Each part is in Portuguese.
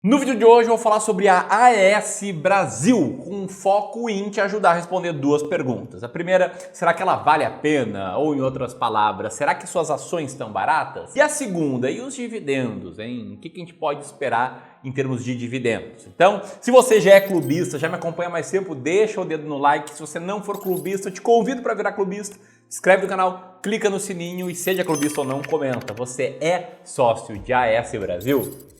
No vídeo de hoje eu vou falar sobre a AES Brasil, com foco em te ajudar a responder duas perguntas. A primeira, será que ela vale a pena? Ou em outras palavras, será que suas ações estão baratas? E a segunda, e os dividendos, hein? O que a gente pode esperar em termos de dividendos? Então, se você já é clubista, já me acompanha há mais tempo, deixa o dedo no like. Se você não for clubista, eu te convido para virar clubista. Se inscreve no canal, clica no sininho e seja clubista ou não, comenta. Você é sócio de AES Brasil?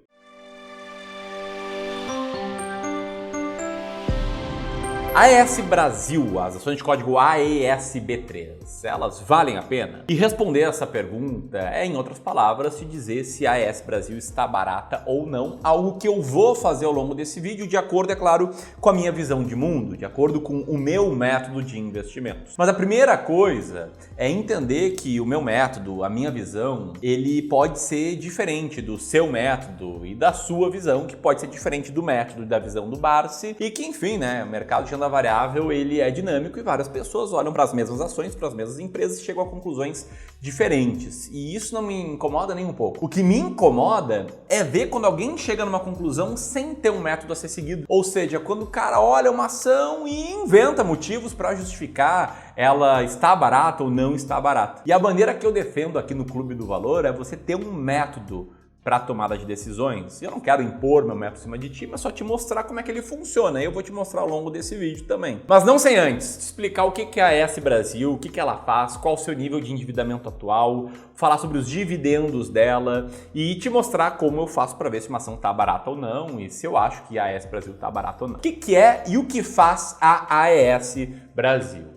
AES Brasil, as ações de código AESB3, elas valem a pena? E responder essa pergunta é, em outras palavras, te dizer se a AES Brasil está barata ou não, algo que eu vou fazer ao longo desse vídeo, de acordo, é claro, com a minha visão de mundo, de acordo com o meu método de investimentos. Mas a primeira coisa é entender que o meu método, a minha visão, ele pode ser diferente do seu método e da sua visão, que pode ser diferente do método e da visão do Barsi, e que, enfim, né, o mercado de renda variável, ele é dinâmico e várias pessoas olham para as mesmas ações, para as mesmas empresas e chegam a conclusões diferentes. E isso não me incomoda nem um pouco. O que me incomoda é ver quando alguém chega numa conclusão sem ter um método a ser seguido. Ou seja, quando o cara olha uma ação e inventa motivos para justificar ela está barata ou não está barata. E a bandeira que eu defendo aqui no Clube do Valor é você ter um método para tomada de decisões. Eu não quero impor meu método em cima de ti, mas só te mostrar como é que ele funciona. Eu vou te mostrar ao longo desse vídeo também. Mas não sem antes te explicar o que é a AES Brasil, o que ela faz, qual o seu nível de endividamento atual, falar sobre os dividendos dela e te mostrar como eu faço para ver se uma ação está barata ou não e se eu acho que a AES Brasil está barata ou não. O que é e o que faz a AES Brasil?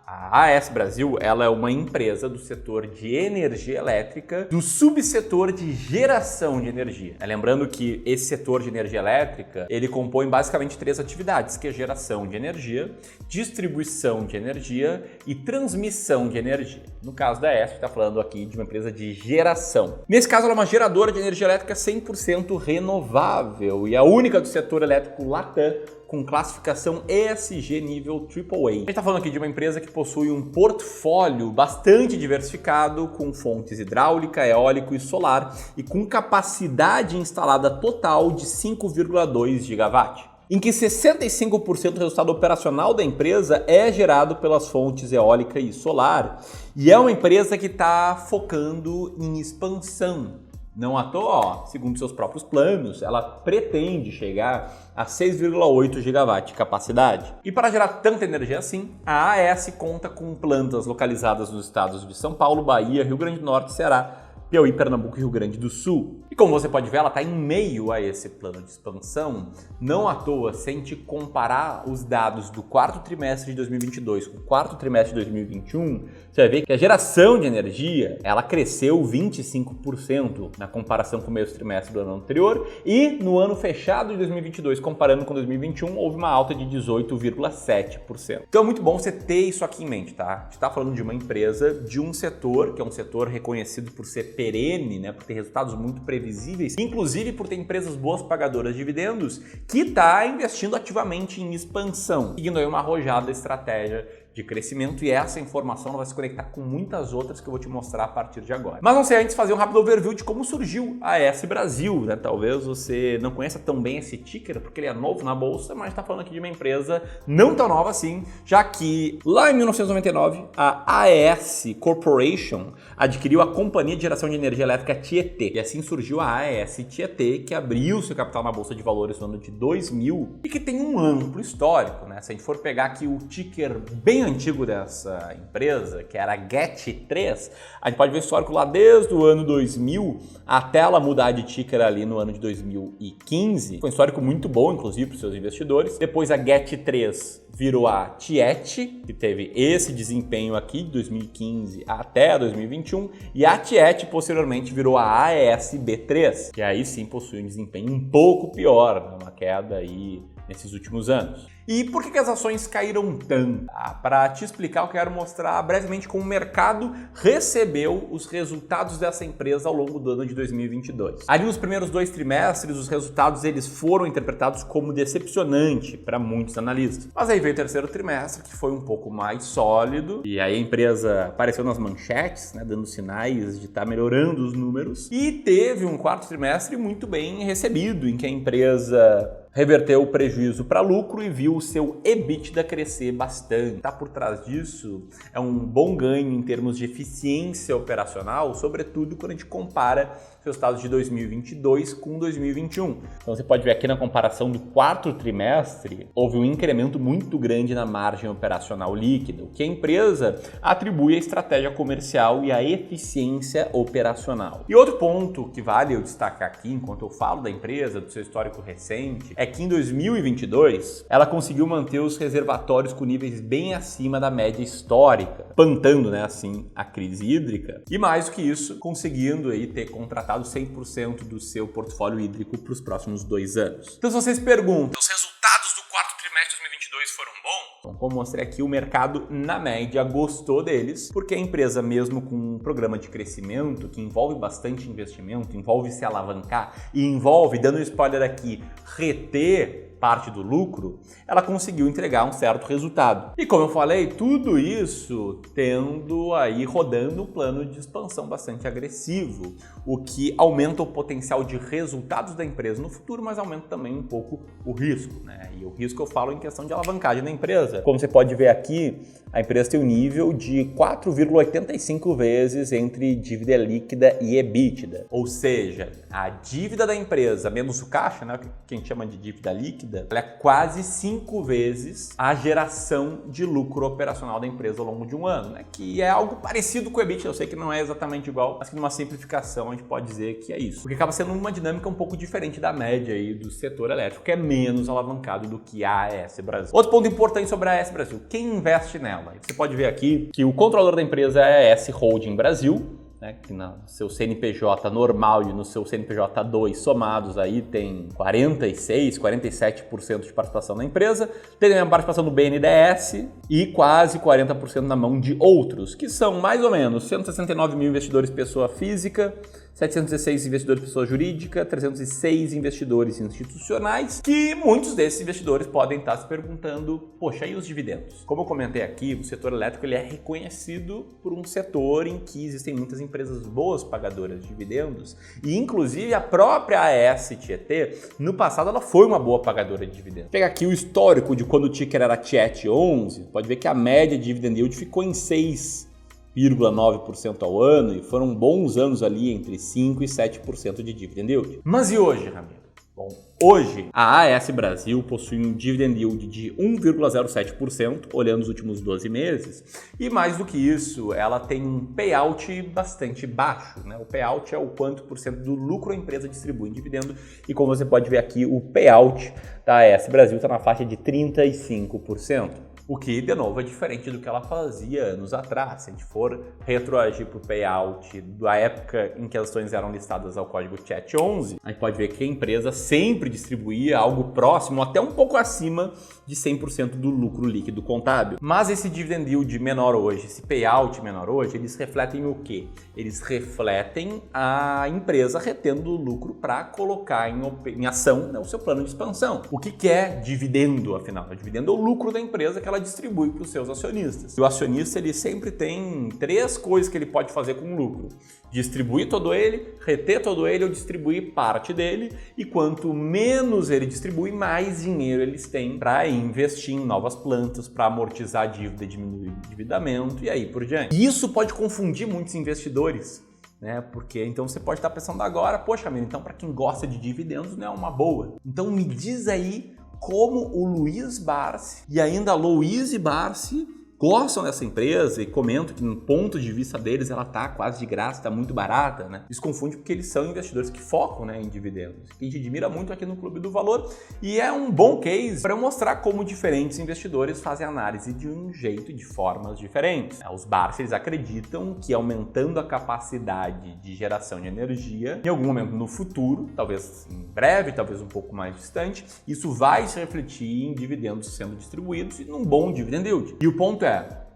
A AES Brasil, ela é uma empresa do setor de energia elétrica, do subsetor de geração de energia. Lembrando que esse setor de energia elétrica, ele compõe basicamente três atividades, que é geração de energia, distribuição de energia e transmissão de energia. No caso da AES, a gente está falando aqui de uma empresa de geração. Nesse caso, ela é uma geradora de energia elétrica 100% renovável e a única do setor elétrico Latam com classificação ESG nível AAA. A gente está falando aqui de uma empresa que possui um portfólio bastante diversificado, com fontes hidráulica, eólico e solar, e com capacidade instalada total de 5,2 gigawatt, em que 65% do resultado operacional da empresa é gerado pelas fontes eólica e solar, e é uma empresa que está focando em expansão. Não à toa, segundo seus próprios planos, ela pretende chegar a 6,8 gigawatt de capacidade. E para gerar tanta energia assim, a AES conta com plantas localizadas nos estados de São Paulo, Bahia, Rio Grande do Norte, Ceará, Piauí, Pernambuco e Rio Grande do Sul. E como você pode ver, ela está em meio a esse plano de expansão. Não à toa, se a gente comparar os dados do quarto trimestre de 2022 com o quarto trimestre de 2021, você vai ver que a geração de energia, ela cresceu 25% na comparação com o mesmo trimestre do ano anterior, e no ano fechado de 2022, comparando com 2021, houve uma alta de 18,7%. Então é muito bom você ter isso aqui em mente, tá? A gente está falando de uma empresa, de um setor, que é um setor reconhecido por ser perene, né, por ter resultados muito previsíveis, inclusive por ter empresas boas pagadoras de dividendos, que está investindo ativamente em expansão, seguindo aí uma arrojada estratégia de crescimento, e essa informação vai se conectar com muitas outras que eu vou te mostrar a partir de agora. Mas não sei antes fazer um rápido overview de como surgiu a AES Brasil, né? Talvez você não conheça tão bem esse ticker, porque ele é novo na bolsa, mas está falando aqui de uma empresa não tão nova assim, já que lá em 1999 a AES Corporation adquiriu a Companhia de Geração de Energia Elétrica Tietê, e assim surgiu a AES Tietê, que abriu seu capital na Bolsa de Valores no ano de 2000 e que tem um amplo histórico, né? Se a gente for pegar aqui o ticker bem antigo dessa empresa, que era a GET3, a gente pode ver o histórico lá desde o ano 2000 até ela mudar de ticker ali no ano de 2015. Foi um histórico muito bom, inclusive, para os seus investidores. Depois a GET3 virou a Tiet, que teve esse desempenho aqui de 2015 até 2021, e a Tiet posteriormente virou a AESB3, que aí sim possui um desempenho um pouco pior, né? Uma queda aí nesses últimos anos. E por que as ações caíram tanto? Para te explicar, eu quero mostrar brevemente como o mercado recebeu os resultados dessa empresa ao longo do ano de 2022. Ali nos primeiros 2 trimestres, os resultados eles foram interpretados como decepcionante para muitos analistas. Mas aí veio o terceiro trimestre, que foi um pouco mais sólido, e aí a empresa apareceu nas manchetes, né, dando sinais de estar melhorando os números, e teve um quarto trimestre muito bem recebido, em que a empresa reverteu o prejuízo para lucro e viu o seu EBITDA crescer bastante. Tá por trás disso é um bom ganho em termos de eficiência operacional, sobretudo quando a gente compara os resultados de 2022 com 2021. Então você pode ver aqui na comparação do quarto trimestre, houve um incremento muito grande na margem operacional líquida, o que a empresa atribui à estratégia comercial e à eficiência operacional. E outro ponto que vale eu destacar aqui, enquanto eu falo da empresa, do seu histórico recente, é que em 2022 ela conseguiu manter os reservatórios com níveis bem acima da média histórica, espantando, né, assim, a crise hídrica. E mais do que isso, conseguindo aí ter contratado 100% do seu portfólio hídrico para os próximos 2 anos. Então, se vocês perguntam, os resultados do quarto trimestre de 2022 foram bons? Então, como mostrei aqui, o mercado, na média, gostou deles, porque a empresa, mesmo com um programa de crescimento que envolve bastante investimento, envolve se alavancar e envolve, dando um spoiler aqui, reter parte do lucro, ela conseguiu entregar um certo resultado. E como eu falei, tudo isso tendo aí rodando um plano de expansão bastante agressivo, o que aumenta o potencial de resultados da empresa no futuro, mas aumenta também um pouco o risco, né? E o risco eu falo em questão de alavancagem da empresa. Como você pode ver aqui, a empresa tem um nível de 4,85 vezes entre dívida líquida e EBITDA. Ou seja, a dívida da empresa menos o caixa, né, que a gente chama de dívida líquida, ela é quase 5 vezes a geração de lucro operacional da empresa ao longo de um ano, né? Que é algo parecido com o EBITDA. Eu sei que não é exatamente igual, mas que numa simplificação a gente pode dizer que é isso. Porque acaba sendo uma dinâmica um pouco diferente da média aí do setor elétrico, que é menos alavancado do que a AES Brasil. Outro ponto importante sobre a AES Brasil, quem investe nela? Você pode ver aqui que o controlador da empresa é a AES Holding Brasil, né, que no seu CNPJ normal e no seu CNPJ 2 somados aí tem 46, 47% de participação na empresa, tem a participação do BNDES e quase 40% na mão de outros, que são mais ou menos 169 mil investidores pessoa física, 716 investidores pessoa jurídica, 306 investidores institucionais, que muitos desses investidores podem estar se perguntando, poxa, e os dividendos? Como eu comentei aqui, o setor elétrico ele é reconhecido por um setor em que existem muitas empresas boas pagadoras de dividendos e inclusive a própria AES Tietê, no passado ela foi uma boa pagadora de dividendos. Pega aqui o histórico de quando o ticker era TIET 11, pode ver que a média de dividend yield ficou em 6,9% ao ano e foram bons anos ali entre 5% e 7% de dividend yield. Mas e hoje, Ramiro? Bom, hoje a AES Brasil possui um dividend yield de 1,07%, olhando os últimos 12 meses, e mais do que isso, ela tem um payout bastante baixo, né? O payout é o quanto por cento do lucro a empresa distribui em dividendo, e como você pode ver aqui, o payout da AES Brasil está na faixa de 35%. O que, de novo, é diferente do que ela fazia anos atrás. Se a gente for retroagir para o payout da época em que as ações eram listadas ao código TIET 11, a gente pode ver que a empresa sempre distribuía algo próximo, até um pouco acima de 100% do lucro líquido contábil. Mas esse dividend yield menor hoje, esse payout menor hoje, eles refletem o quê? Eles refletem a empresa retendo o lucro para colocar em ação, né, o seu plano de expansão. O que é dividendo, afinal? O dividendo é o lucro da empresa que ela distribui para os seus acionistas. E o acionista ele sempre tem 3 coisas que ele pode fazer com o lucro: distribuir todo ele, reter todo ele ou distribuir parte dele, e quanto menos ele distribui, mais dinheiro eles têm para investir em novas plantas, para amortizar a dívida, diminuir o endividamento e aí por diante. E isso pode confundir muitos investidores, né? Porque então você pode estar pensando agora, poxa, amigo, então para quem gosta de dividendos não é uma boa. Então me diz aí como o Luiz Barsi e ainda a Louise Barsi gostam dessa empresa e comentam que no ponto de vista deles ela tá quase de graça, tá muito barata, né? Isso confunde porque eles são investidores que focam, né, em dividendos. A gente admira muito aqui no Clube do Valor e é um bom case para eu mostrar como diferentes investidores fazem análise de um jeito e de formas diferentes. Os Barça, eles acreditam que aumentando a capacidade de geração de energia, em algum momento no futuro, talvez em breve, talvez um pouco mais distante, isso vai se refletir em dividendos sendo distribuídos e num bom dividend yield. E o ponto é,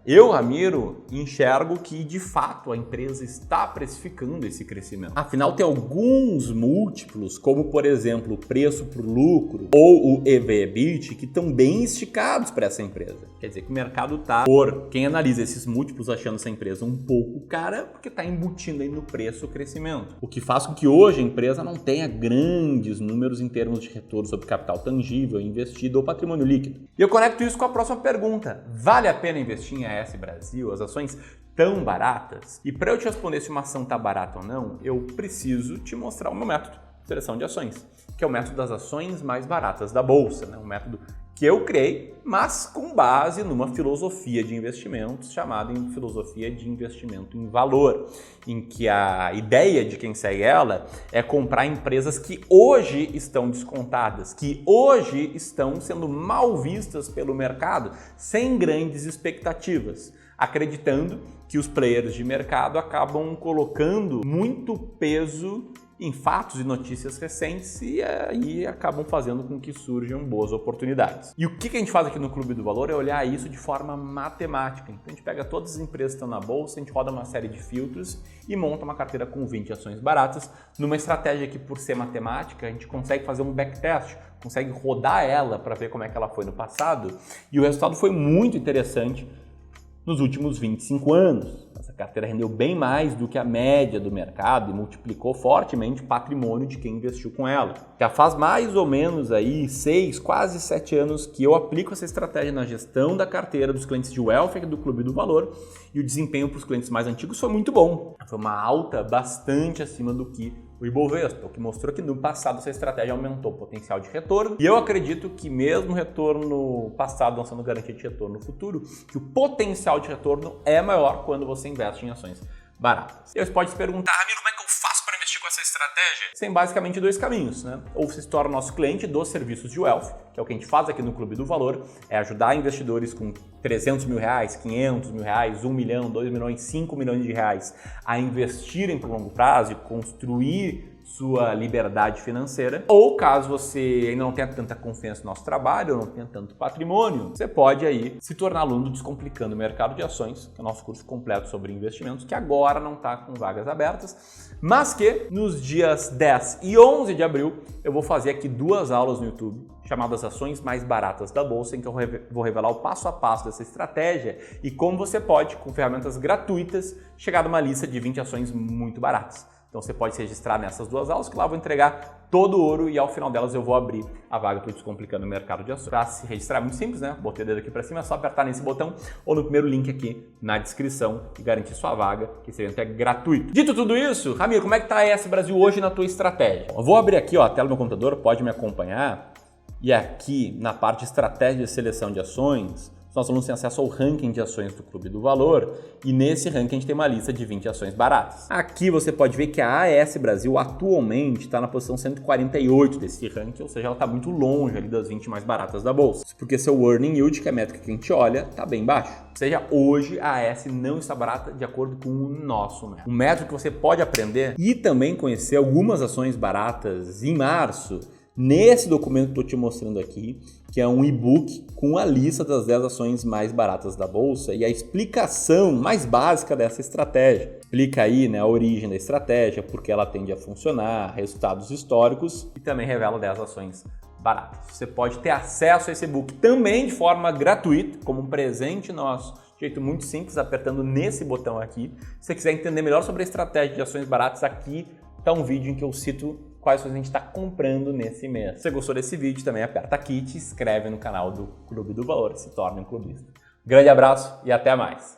eu, Ramiro, enxergo que de fato a empresa está precificando esse crescimento. Afinal, tem alguns múltiplos, como por exemplo o preço por lucro ou o EV/EBIT, que estão bem esticados para essa empresa. Quer dizer que o mercado está, por quem analisa esses múltiplos, achando essa empresa um pouco cara, porque está embutindo aí no preço o crescimento. O que faz com que hoje a empresa não tenha grandes números em termos de retorno sobre capital tangível, investido ou patrimônio líquido. E eu conecto isso com a próxima pergunta. Vale a pena investir em AES Brasil, as ações tão baratas? E para eu te responder se uma ação está barata ou não, eu preciso te mostrar o meu método de seleção de ações, que é o método das ações mais baratas da Bolsa, né? Um método que eu criei, mas com base numa filosofia de investimentos chamada filosofia de investimento em valor, em que a ideia de quem segue ela é comprar empresas que hoje estão descontadas, que hoje estão sendo mal vistas pelo mercado, sem grandes expectativas, acreditando que os players de mercado acabam colocando muito peso em fatos e notícias recentes e aí acabam fazendo com que surjam boas oportunidades. E o que a gente faz aqui no Clube do Valor é olhar isso de forma matemática. Então a gente pega todas as empresas que estão na bolsa, a gente roda uma série de filtros e monta uma carteira com 20 ações baratas, numa estratégia que, por ser matemática, a gente consegue fazer um backtest, consegue rodar ela para ver como é que ela foi no passado, e o resultado foi muito interessante nos últimos 25 anos. Essa carteira rendeu bem mais do que a média do mercado e multiplicou fortemente o patrimônio de quem investiu com ela. Já faz mais ou menos aí 6, quase 7 anos que eu aplico essa estratégia na gestão da carteira dos clientes de Wealth do Clube do Valor, e o desempenho para os clientes mais antigos foi muito bom. Foi uma alta bastante acima do que o Ibovespa, o que mostrou que no passado essa estratégia aumentou o potencial de retorno. E eu acredito que mesmo o retorno passado não sendo garantia de retorno no futuro, que o potencial de retorno é maior quando você investe em ações baratas. E você pode se perguntar, Ramiro, como é que eu faço para investir com essa estratégia? Tem basicamente dois caminhos, né? Ou você se torna nosso cliente dos serviços de Wealth, que é o que a gente faz aqui no Clube do Valor, é ajudar investidores com 300 mil reais, 500 mil reais, 1 milhão, 2 milhões, 5 milhões de reais a investirem por longo prazo e construir sua liberdade financeira. Ou caso você ainda não tenha tanta confiança no nosso trabalho, ou não tenha tanto patrimônio, você pode aí se tornar aluno do Descomplicando o Mercado de Ações, que é o nosso curso completo sobre investimentos, que agora não está com vagas abertas, mas que nos dias 10 e 11 de abril eu vou fazer aqui 2 aulas no YouTube, chamadas Ações Mais Baratas da Bolsa, em que eu vou revelar o passo a passo dessa estratégia e como você pode, com ferramentas gratuitas, chegar numa lista de 20 ações muito baratas. Então você pode se registrar nessas 2 aulas, que lá eu vou entregar todo o ouro e ao final delas eu vou abrir a vaga para o Descomplicando o Mercado de Ações. Para se registrar é muito simples, né? Botei o dedo aqui para cima, é só apertar nesse botão ou no primeiro link aqui na descrição e garantir sua vaga, que esse evento é gratuito. Dito tudo isso, Ramiro, como é que está a AES Brasil hoje na tua estratégia? Eu vou abrir aqui ó, a tela do meu computador, pode me acompanhar. E aqui na parte de estratégia de seleção de ações, nossos alunos têm acesso ao ranking de ações do Clube do Valor e nesse ranking a gente tem uma lista de 20 ações baratas. Aqui você pode ver que a AES Brasil atualmente está na posição 148 desse ranking, ou seja, ela está muito longe ali das 20 mais baratas da bolsa. Isso porque seu earning yield, que é a métrica que a gente olha, está bem baixo. Ou seja, hoje a AES não está barata de acordo com o nosso método. Um método que você pode aprender e também conhecer algumas ações baratas em março, nesse documento que eu estou te mostrando aqui, que é um e-book com a lista das 10 ações mais baratas da bolsa e a explicação mais básica dessa estratégia. Explica aí, né, a origem da estratégia, por que ela tende a funcionar, resultados históricos e também revela 10 ações baratas. Você pode ter acesso a esse e-book também de forma gratuita, como um presente nosso, de jeito muito simples, apertando nesse botão aqui. Se você quiser entender melhor sobre a estratégia de ações baratas, aqui está um vídeo em que eu cito quais ações a gente está comprando nesse mês. Se você gostou desse vídeo, também aperta aqui, te inscreve no canal do Clube do Valor, se torne um clubista. Grande abraço e até mais!